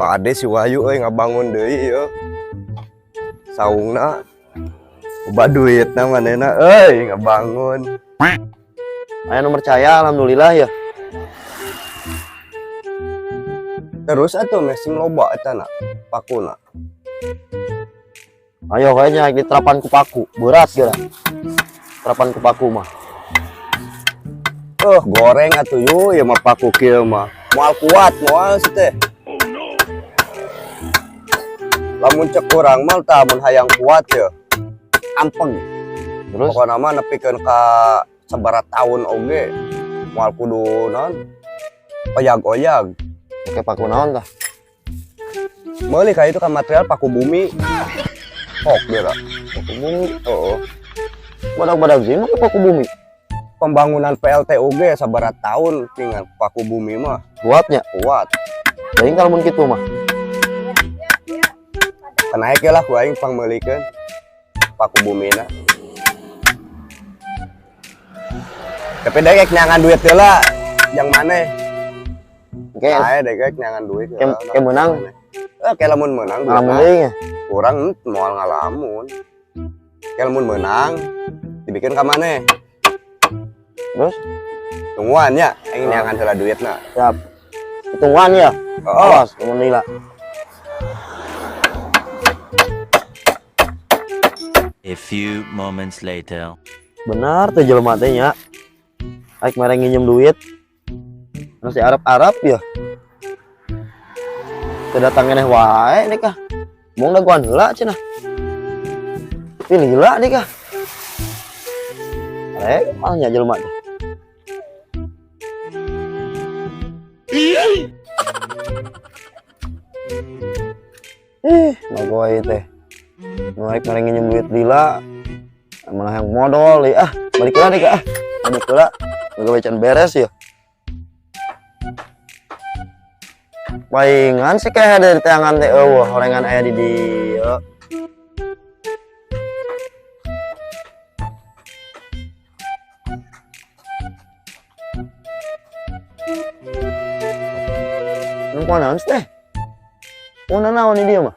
Ade si Wahyu ngabangun deui ieu. Saungna loba duitna manehna ngabangun. Aya nu percaya alhamdulillah ya. Terus atuh mesing loba eta na pakuna. Ayo kayaknya diterapkan ku paku. Berat kira. Terapan ku paku mah. Goreng atuh ieu mah paku kieu mah. Moal kuat moal sih teh. Lamun cek kurang mah tah mun hayang kuat ya. Ampeng. Terus pokokna mah nepikeun ka sabarat tahun oge moal kudu naon oyag-oyag. pakai paku naon tah? Meuli ka itu kan material paku bumi. Kok bera. Paku bumi. Badak-badak sih pakai paku bumi. Pembangunan PLTUG sabarat tahun dengan paku bumi mah Kuatnya. kuat. Jadi kalau mun kitu mah. Kenaik lah ku aing pangmeulikeun paku bumina. Tapi dek nyangan duit heula yang maneh. Oke. Ae dek nyangan duit. Ke menang. Ke lamun menang Ngalamun deui nya. kurang moal ngalamun. Ke lamun menang dibikin ka maneh. Terus Tungguan ya, aing nyangan heula duitna. siap. Hitungan ya. Awas, mun lila. A few moments later. Benar teh jelema teh nya. Aik mereng nginjem duit. Masih Arab-Arab ya. Kedatangan wae nih kah. Mong daguan heula cenah. Pilih heula nih kah. Malah nya jelema teh. Nagoy teh. Naik mereng nginjem duit lila. Malah yang modal ya. Balik heula nih kah. Balik heula. Gawe can beres ya. Paingan sih kayak ada di tangan teh eueuh horengan aya di dieu. Nu kunaon teh? Mun naon di dieu mah?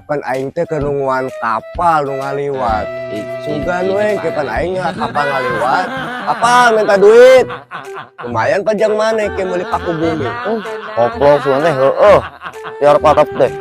Pan aing teh kenunguan kapal nu ngaliwat. Sugan we ke pan aing kapal ngaliwat. Kapal minta duit. Lumayan panjang maneh ke meuli paku bumi. Koplo suan teh heueuh. Tiar patap teh.